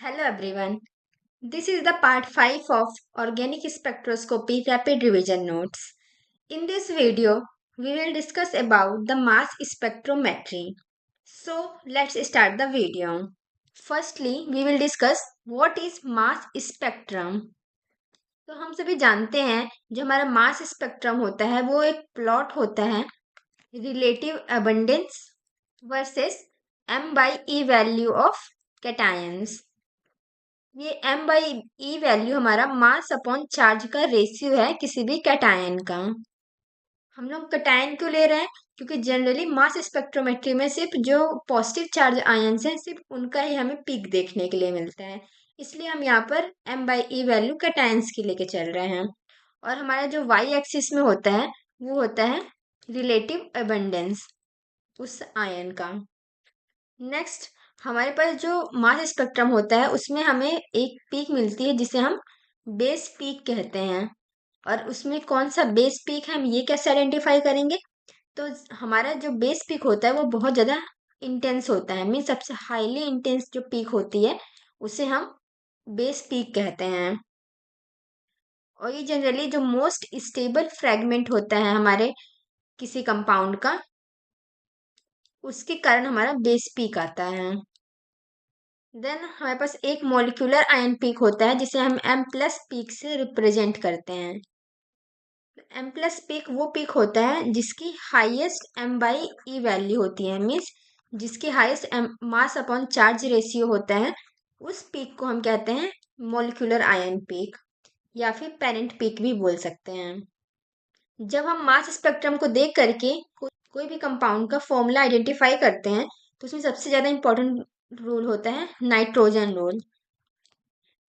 Hello everyone. This is the part 5 of Organic Spectroscopy Rapid Revision Notes. In this video, we will discuss about the mass spectrometry. So, let's start the video. Firstly, we will discuss what is mass spectrum. तो हम सभी जानते हैं जो हमारा mass spectrum होता है वो एक प्लॉट होता है relative abundance versus m by e value of cations. ये m बाई ई वैल्यू हमारा मास अपॉन चार्ज का रेशियो है किसी भी कैटायन का। हम लोग कैटायन क्यों ले रहे हैं? क्योंकि जनरली मास स्पेक्ट्रोमेट्री में सिर्फ जो पॉजिटिव चार्ज आयंस हैं सिर्फ उनका ही हमें पीक देखने के लिए मिलता है, इसलिए हम यहाँ पर m by E value cations की लेके चल रहे हैं। और हमारा जो वाई एक्सिस में होता है वो होता है रिलेटिव अबंडेंस उस आयन का। नेक्स्ट, हमारे पास जो मास स्पेक्ट्रम होता है उसमें हमें एक पीक मिलती है जिसे हम बेस पीक कहते हैं। और उसमें कौन सा बेस पीक है हम ये कैसे आइडेंटिफाई करेंगे? तो हमारा जो बेस पीक होता है वो बहुत ज़्यादा इंटेंस होता है, मीन सबसे हाईली इंटेंस जो पीक होती है उसे हम बेस पीक कहते हैं। और ये जनरली जो मोस्ट स्टेबल फ्रेगमेंट होता है हमारे किसी कंपाउंड का, उसके कारण हमारा बेस पीक आता है। देन हमारे पास एक मॉलिक्यूलर आयन पीक होता है जिसे हम m प्लस पीक से रिप्रेजेंट करते हैं। m प्लस पीक वो पीक होता है जिसकी highest m by E value होती है, मीन्स जिसकी highest mass upon charge ratio होता है, उस पीक को हम कहते हैं मॉलिक्यूलर आयन पीक या फिर पेरेंट पीक भी बोल सकते हैं। जब हम मास स्पेक्ट्रम को देख करके कोई भी कंपाउंड का फॉर्मूला आइडेंटिफाई करते हैं तो उसमें सबसे ज़्यादा इंपॉर्टेंट रूल होता है नाइट्रोजन रूल।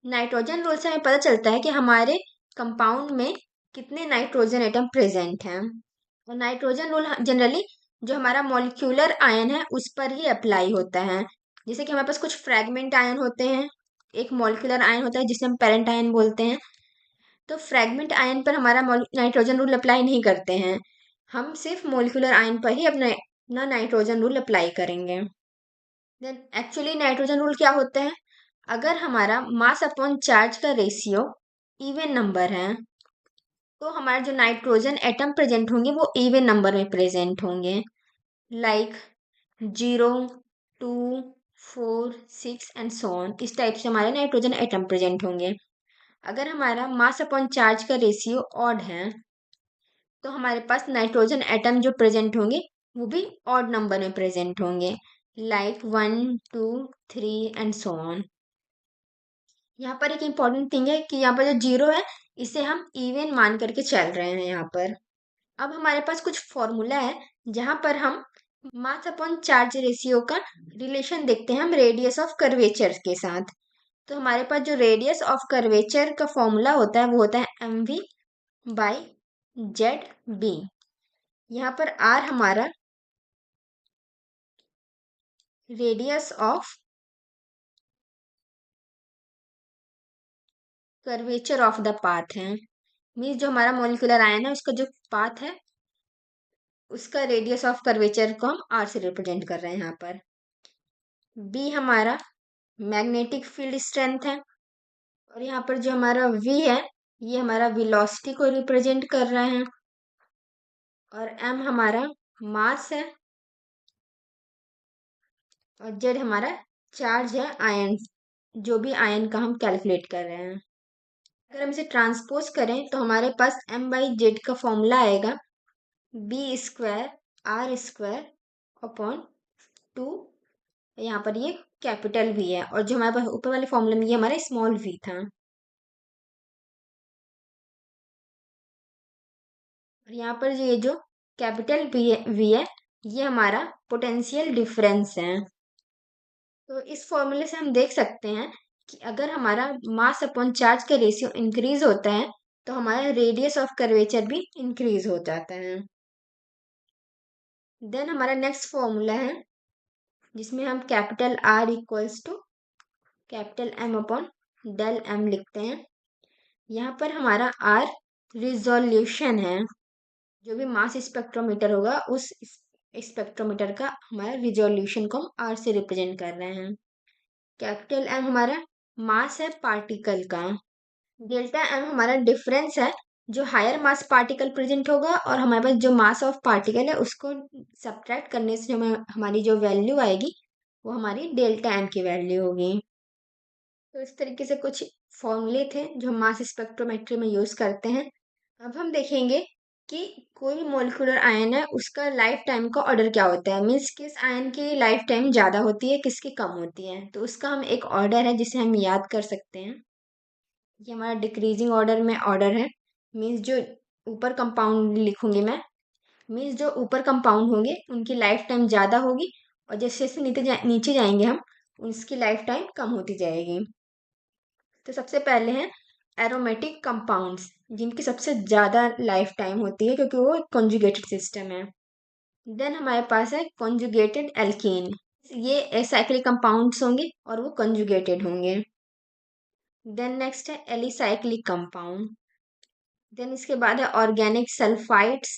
नाइट्रोजन रूल से हमें पता चलता है कि हमारे कंपाउंड में कितने नाइट्रोजन एटम प्रेजेंट हैं। और नाइट्रोजन रूल जनरली जो हमारा मॉलिक्यूलर आयन है उस पर ही अप्लाई होता है। जैसे कि हमारे पास कुछ फ्रैगमेंट आयन होते हैं, एक मॉलिक्यूलर आयन होता है जिसे हम पेरेंट आयन बोलते हैं। तो फ्रैगमेंट आयन पर हमारा नाइट्रोजन रूल अप्लाई नहीं करते हैं, हम सिर्फ मॉलिक्यूलर आयन पर ही अपना नाइट्रोजन रूल अप्लाई करेंगे। देन एक्चुअली नाइट्रोजन रूल क्या होता है? अगर हमारा मास अपॉन चार्ज का रेशियो इवन नंबर है तो हमारे जो नाइट्रोजन एटम प्रेजेंट होंगे वो इवन नंबर में प्रेजेंट होंगे, लाइक 0, 2, 4, 6 एंड सो ऑन। इस टाइप से हमारे नाइट्रोजन एटम प्रेजेंट होंगे। अगर हमारा मास अपॉन चार्ज का रेशियो ऑड है तो हमारे पास नाइट्रोजन एटम जो प्रेजेंट होंगे वो भी ऑड नंबर में प्रेजेंट होंगे, लाइक 1, 2, 3 एंड सो ऑन। यहाँ पर एक इम्पॉर्टेंट थिंग है कि यहाँ पर जो जीरो है इसे हम इवन मान करके चल रहे हैं यहाँ पर। अब हमारे पास कुछ फॉर्मूला है जहाँ पर हम मास अपॉन चार्ज रेशियो का रिलेशन देखते हैं हम रेडियस ऑफ कर्वेचर के साथ। तो हमारे पास जो रेडियस ऑफ कर्वेचर का फॉर्मूला होता है वो होता है m v by z B. यहाँ पर आर हमारा radius of curvature of the path है, मीन्स जो हमारा मॉलिक्यूलर आयन है उसका जो पाथ है उसका रेडियस ऑफ कर्वेचर को हम आर से रिप्रेजेंट कर रहे हैं यहाँ पर। बी हमारा मैग्नेटिक फील्ड स्ट्रेंथ है और यहाँ पर जो हमारा वी है ये हमारा वेलोसिटी को रिप्रेजेंट कर रहे हैं। और एम हमारा मास है और जेड हमारा चार्ज है आयन, जो भी आयन का हम कैलकुलेट कर रहे हैं। अगर हम इसे ट्रांसपोज करें तो हमारे पास m बाई जेड का फॉर्मूला आएगा B square R square upon 2। यहाँ पर ये कैपिटल वी है और जो हमारे पास ऊपर वाले फॉर्मूले में ये हमारा स्मॉल वी था। और यहाँ पर ये जो कैपिटल वी है ये हमारा पोटेंशियल डिफरेंस है। तो इस फॉर्मूले से हम देख सकते हैं कि अगर हमारा मास अपॉन चार्ज का रेशियो इंक्रीज होता है तो हमारा रेडियस ऑफ कर्वेचर भी इंक्रीज हो जाता है। देन हमारा नेक्स्ट फॉर्मूला है जिसमें हम capital R equals to capital M upon del M लिखते हैं। यहाँ पर हमारा आर रिजोल्यूशन है, जो भी मास स्पेक्ट्रोमीटर होगा उस स्पेक्ट्रोमीटर का हमारा रिजोल्यूशन को हम आर से रिप्रेजेंट कर रहे हैं। कैपिटल एम हमारा मास है पार्टिकल का। डेल्टा एम हमारा डिफरेंस है, जो हायर मास पार्टिकल प्रेजेंट होगा और हमारे पास जो मास ऑफ पार्टिकल है उसको सब्ट्रैक्ट करने से हमारी जो वैल्यू आएगी वो हमारी डेल्टा एम की वैल्यू होगी। तो इस तरीके से कुछ फॉर्मूले थे जो हम मास स्पेक्ट्रोमेट्री में यूज करते हैं। अब हम देखेंगे कि कोई भी मोलिकुलर आयन है उसका लाइफ टाइम का ऑर्डर क्या होता है, मीन्स किस आयन की लाइफ टाइम ज़्यादा होती है किसकी कम होती है। तो उसका हम एक ऑर्डर है जिसे हम याद कर सकते हैं। ये हमारा डिक्रीजिंग ऑर्डर में ऑर्डर है, मीन्स जो ऊपर कंपाउंड लिखूंगी मैं, मीन्स जो ऊपर कंपाउंड होंगे उनकी लाइफ टाइम ज़्यादा होगी और जैसे जैसे नीचे जाएंगे हम उसकी लाइफ टाइम कम होती जाएगी। तो सबसे पहले हैं एरोमेटिक कंपाउंड्स, जिनकी सबसे ज़्यादा लाइफ टाइम होती है क्योंकि वो कॉन्जुगेटेड सिस्टम है। देन हमारे पास है कॉन्जुगेटेड एल्कीन, ये एसाइक्लिक कंपाउंड्स होंगे और वो कॉन्जुगेटेड होंगे। देन नेक्स्ट है एलिसाइक्लिक कंपाउंड। देन इसके बाद है ऑर्गेनिक सल्फाइड्स।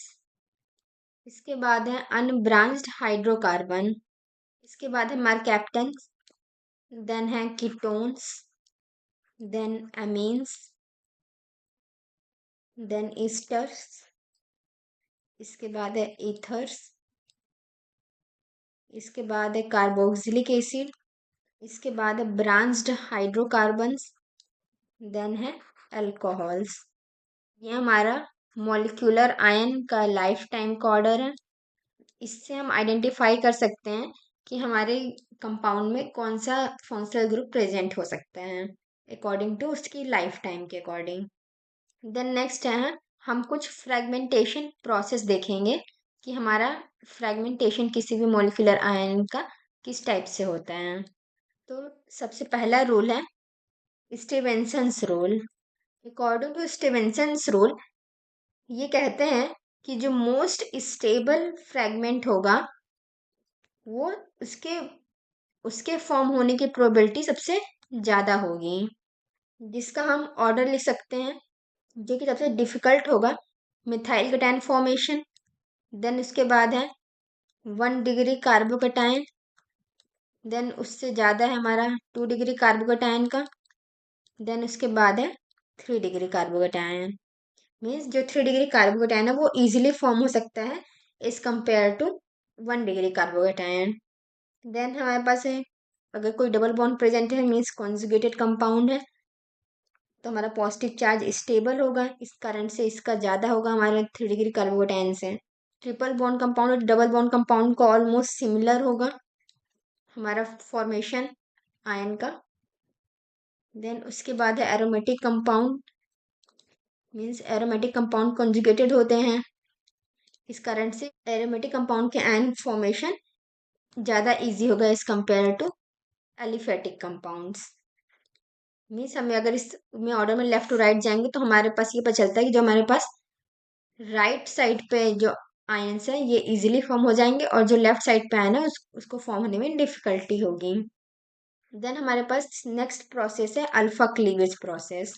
इसके बाद है अनब्रांच्ड हाइड्रोकार्बन। इसके बाद है मरकैप्टन्स। देन है ketones. Then amines. Then esters. इसके बाद है ईथर्स। इसके बाद है कार्बोक्सिलिक एसिड। इसके बाद है ब्रांच्ड हाइड्रोकार्बन्स। देन है अल्कोहल्स। ये हमारा मॉलिक्यूलर आयन का लाइफ टाइम का ऑर्डर है। इससे हम आइडेंटिफाई कर सकते हैं कि हमारे कंपाउंड में कौन सा फंक्शनल ग्रुप प्रेजेंट हो सकता है अकॉर्डिंग टू उसकी लाइफ टाइम के अकॉर्डिंग। देन नेक्स्ट है हम कुछ फ्रेगमेंटेशन प्रोसेस देखेंगे कि हमारा फ्रेगमेंटेशन किसी भी मॉलिक्यूलर आयन का किस टाइप से होता है। तो सबसे पहला रूल है स्टीवेंसन्स रूल। अकॉर्डिंग टू स्टीवेंसन्स रूल ये कहते हैं कि जो मोस्ट स्टेबल फ्रेगमेंट होगा वो उसके उसके फॉर्म होने की प्रोबेबिलिटी सबसे ज़्यादा होगी, जिसका हम ऑर्डर लिख सकते हैं। जो कि सबसे डिफिकल्ट होगा मिथाइल कटायन फॉर्मेशन। देन उसके बाद है 1 डिग्री कार्बोकटायन। देन उससे ज़्यादा है हमारा 2 डिग्री कार्बोकटायन का। देन उसके बाद है 3 डिग्री कार्बोकटायन। मीन्स जो 3 डिग्री कार्बोकटायन है वो इजीली फॉर्म हो सकता है as compare to 1 degree carbocation. Then हमारे पास है अगर कोई डबल बॉन्ड प्रेजेंट है मीन्स कॉन्जुगेटेड कंपाउंड है, तो हमारा पॉजिटिव चार्ज स्टेबल होगा, इस कारण से इसका ज़्यादा होगा हमारे 3 डिग्री कार्बोकटायन से। ट्रिपल बॉन्ड कंपाउंड और डबल बॉन्ड कंपाउंड को ऑलमोस्ट सिमिलर होगा हमारा फॉर्मेशन आयन का। देन उसके बाद है aromatic compound, means aromatic compound conjugated होते हैं, इस कारण से एरोमेटिक कंपाउंड के आयन फॉर्मेशन ज़्यादा इजी होगा as compare to aliphatic compounds. Means हमें अगर इस में ऑर्डर में लेफ्ट टू राइट जाएंगे तो हमारे पास ये पता चलता है कि जो हमारे पास राइट साइड पे जो आयंस है ये इजीली फॉर्म हो जाएंगे और जो लेफ्ट साइड पे आयन है उसको फॉर्म होने में डिफिकल्टी होगी। देन हमारे पास नेक्स्ट प्रोसेस है alpha cleavage process.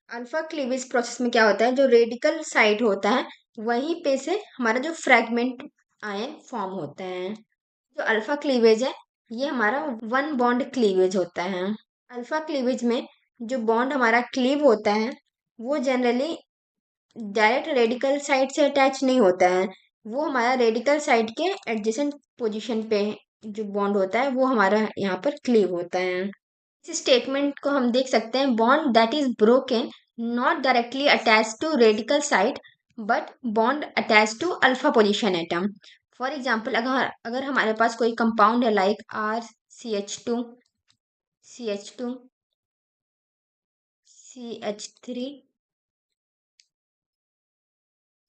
Alpha cleavage process में क्या होता है, जो रेडिकल साइड होता है वहीं पे से हमारा जो फ्रैगमेंट आयन फॉर्म होता है। जो अल्फा क्लीवेज है ये हमारा 1 बॉन्ड क्लीवेज होता है। अल्फा क्लीवेज में जो बॉन्ड हमारा क्लीव होता है वो जनरली डायरेक्ट रेडिकल साइड से अटैच नहीं होता है, वो हमारा रेडिकल साइड के एडजेसेंट पोजीशन पे जो बॉन्ड होता है वो हमारा यहाँ पर क्लीव होता है। इस स्टेटमेंट को हम देख सकते हैं, bond that is broken not directly attach to radical side but bond attach to alpha position atom. For example अगर अगर हमारे पास कोई कंपाउंड है like R CH2 CH3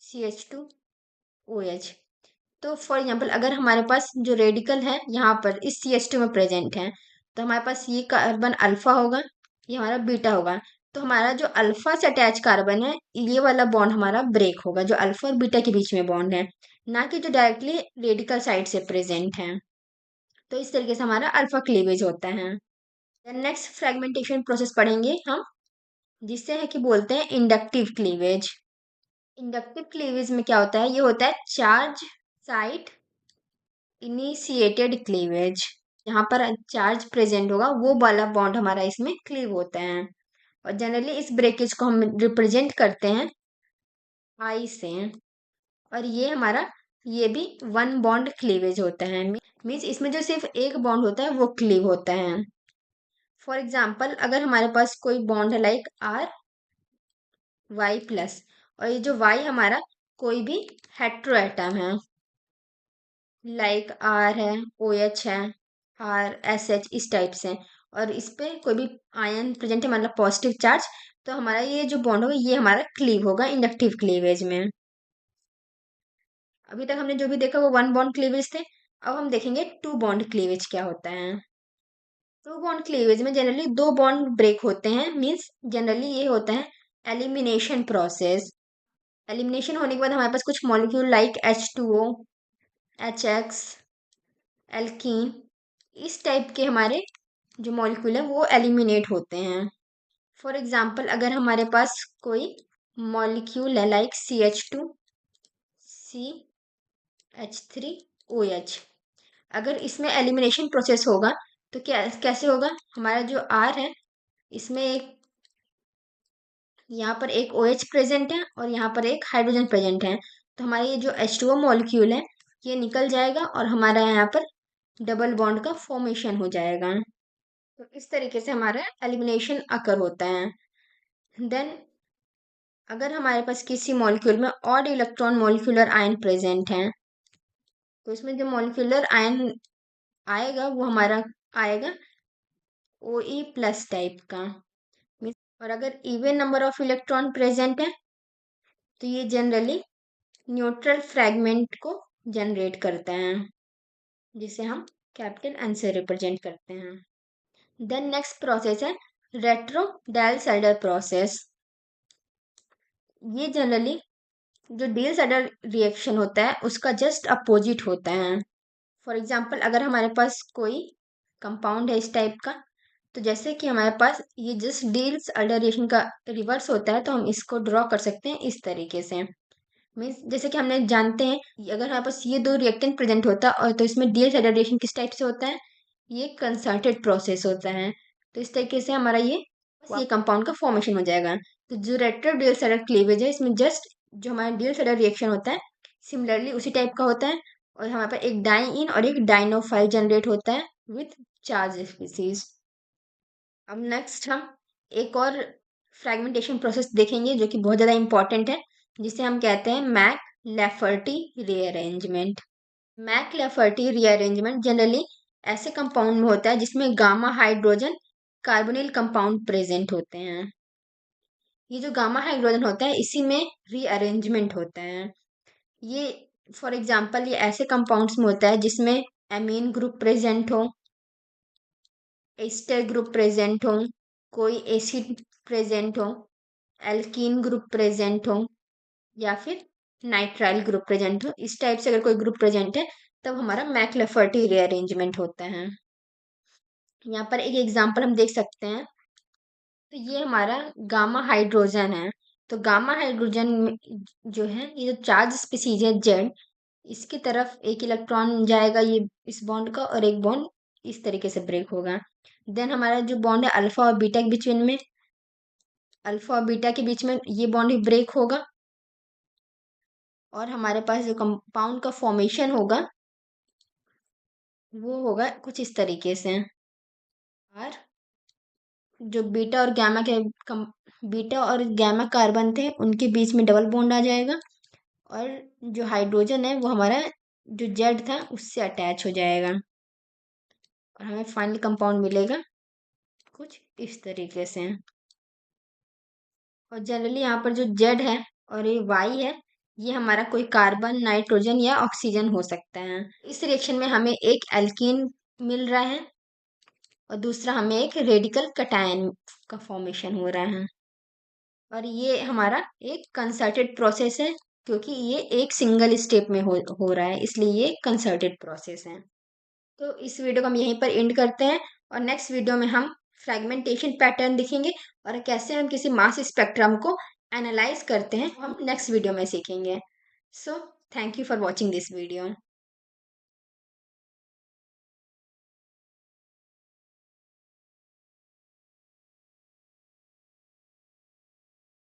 CH2OH, तो फॉर एग्जाम्पल अगर हमारे पास जो रेडिकल है यहाँ पर इस CH2 में प्रेजेंट है तो हमारे पास ये कार्बन अल्फा होगा, ये हमारा बीटा होगा। तो हमारा जो अल्फा से अटैच कार्बन है ये वाला बॉन्ड हमारा ब्रेक होगा, जो अल्फा और बीटा के बीच में बॉन्ड है, ना कि जो डायरेक्टली रेडिकल साइड से प्रेजेंट है। तो इस तरीके से हमारा अल्फा क्लीवेज होता है। नेक्स्ट फ्रेगमेंटेशन प्रोसेस पढ़ेंगे हम, जिससे है कि बोलते हैं इंडक्टिव क्लीवेज। इंडक्टिव क्लीवेज में क्या होता है, ये होता है चार्ज साइट इनिशिएटेड क्लीवेज। जहाँ पर चार्ज प्रेजेंट होगा वो वाला बॉन्ड हमारा इसमें क्लीव होता है। और जनरली इस ब्रेकेज को हम रिप्रेजेंट करते हैं आई से। और ये भी वन बॉन्ड क्लीवेज होता है। मीन्स इसमें जो सिर्फ एक बॉन्ड होता है वो क्लीव होता है। फॉर एग्जाम्पल अगर हमारे पास कोई बॉन्ड है लाइक आर वाई प्लस, और ये जो वाई हमारा कोई भी हेट्रो एटम है लाइक आर है, ओ एच है, आर एस एच इस टाइप से, और इस पे कोई भी आयन प्रेजेंट है मतलब पॉजिटिव चार्ज, तो हमारा ये जो बॉन्ड होगा ये हमारा क्लीव होगा इंडक्टिव क्लीवेज में। अभी तक हमने जो भी देखा वो वन बॉन्ड क्लीवेज थे। अब हम देखेंगे टू बॉन्ड क्लीवेज क्या होता है। टू बॉन्ड क्लीवेज में जनरली दो बॉन्ड ब्रेक होते हैं। मीन्स जनरली ये होता है एलिमिनेशन प्रोसेस। एलिमिनेशन होने के बाद हमारे पास कुछ molecule like H2O, HX, alkene इस टाइप के हमारे जो मॉलिक्यूल है वो एलिमिनेट होते हैं। फॉर एग्जाम्पल अगर हमारे पास कोई मॉलिक्यूल है लाइक CH2, CH3OH, अगर इसमें एलिमिनेशन प्रोसेस होगा तो क्या कैसे होगा, हमारा जो R है इसमें एक यहाँ पर एक OH प्रेजेंट है और यहाँ पर एक हाइड्रोजन प्रेजेंट है, तो हमारा ये जो H2O मॉलिक्यूल है ये निकल जाएगा और हमारा यहाँ पर डबल बॉन्ड का फॉर्मेशन हो जाएगा। तो इस तरीके से हमारा एलिमिनेशन अकर होता है। देन अगर हमारे पास किसी मॉलिक्यूल में odd electron molecular ion present है, तो इसमें जो मॉलिक्यूलर आयन आएगा वो हमारा आएगा OE प्लस टाइप का। और अगर even number of electron present है तो ये जनरली न्यूट्रल फ्रैगमेंट को जनरेट करता है, जिसे हम कैपिटल एन से रिप्रेजेंट करते हैं। देन नेक्स्ट प्रोसेस है रेट्रो डायल साइडर प्रोसेस। ये जनरली जो डील साइडर रिएक्शन होता है उसका जस्ट अपोजिट होता है। फॉर एग्जाम्पल अगर हमारे पास कोई कंपाउंड है इस टाइप का, तो जैसे कि हमारे पास ये जस्ट डील्स अल्डर रिएक्शन का रिवर्स होता है, तो हम इसको ड्रॉ कर सकते हैं इस तरीके से। मीन्स जैसे कि हमने जानते हैं कि अगर हमारे पास ये दो रिएक्टेंट प्रेजेंट होता है और तो इसमें डील्स अल्डर रिएक्शन किस टाइप से होता है, ये कंसर्टेड प्रोसेस होता है। तो इस तरीके से हमारा ये कंपाउंड का फॉर्मेशन हो जाएगा। तो जो रेट्रो डील साइडर क्लीवेज है इसमें जस्ट जो हमारा डील साइडर रिएक्शन होता है सिमिलरली उसी टाइप का होता है, और हमारे पास एक डाई इन और एक डाइनोफाइल जनरेट होता है विथ चार्ज स्पीसीज। अब नेक्स्ट हम एक और फ्रेगमेंटेशन प्रोसेस देखेंगे जो कि बहुत ज़्यादा इंपॉर्टेंट है, जिसे हम कहते हैं McLafferty rearrangement. McLafferty rearrangement generally ऐसे कंपाउंड में होता है जिसमें gamma hydrogen carbonyl compound present होते हैं। ये जो गामा हाइड्रोजन होता है इसी में रीअरेंजमेंट होता है। ये फॉर एग्जांपल ये ऐसे कंपाउंड्स में होता है जिसमें एमीन ग्रुप प्रेजेंट हो, एस्टर ग्रुप प्रेजेंट हो, कोई एसिड प्रेजेंट हो, एल्कीन ग्रुप प्रेजेंट हो, या फिर नाइट्राइल ग्रुप प्रेजेंट हो। इस टाइप से अगर कोई ग्रुप प्रेजेंट है तब हमारा मैक्लेफर्टी रीअरेंजमेंट होता है। यहाँ पर एक एग्जांपल हम देख सकते हैं। तो ये हमारा गामा हाइड्रोजन है। तो गामा हाइड्रोजन जो है ये जो चार्ज स्पीसीज है जेड, इसकी तरफ एक इलेक्ट्रॉन जाएगा ये इस बॉन्ड का, और एक बॉन्ड इस तरीके से ब्रेक होगा। देन हमारा जो बॉन्ड है अल्फा और बीटा के बीच में अल्फा और बीटा के बीच में ये बॉन्ड ही ब्रेक होगा, और हमारे पास जो कंपाउंड का फॉर्मेशन होगा वो होगा कुछ इस तरीके से। और जो बीटा और गैमा कार्बन थे उनके बीच में डबल बॉन्ड आ जाएगा, और जो हाइड्रोजन है वो हमारा जो जेड था उससे अटैच हो जाएगा, और हमें फाइनल कंपाउंड मिलेगा कुछ इस तरीके से। और जनरली यहाँ पर जो जेड है और ये वाई है ये हमारा कोई कार्बन, नाइट्रोजन या ऑक्सीजन हो सकता है। इस रिएक्शन में हमें एक एल्कीन मिल रहा है और दूसरा हमें एक रेडिकल कटायन का फॉर्मेशन हो रहा है। और ये हमारा एक कंसर्टेड प्रोसेस है, क्योंकि ये एक सिंगल स्टेप में हो रहा है, इसलिए ये कंसर्टेड प्रोसेस है। तो इस वीडियो को हम यहीं पर एंड करते हैं, और नेक्स्ट वीडियो में हम फ्रेगमेंटेशन पैटर्न देखेंगे और कैसे हम किसी मास स्पेक्ट्रम को एनालाइज करते हैं हम नेक्स्ट वीडियो में सीखेंगे। So thank you for watching this video.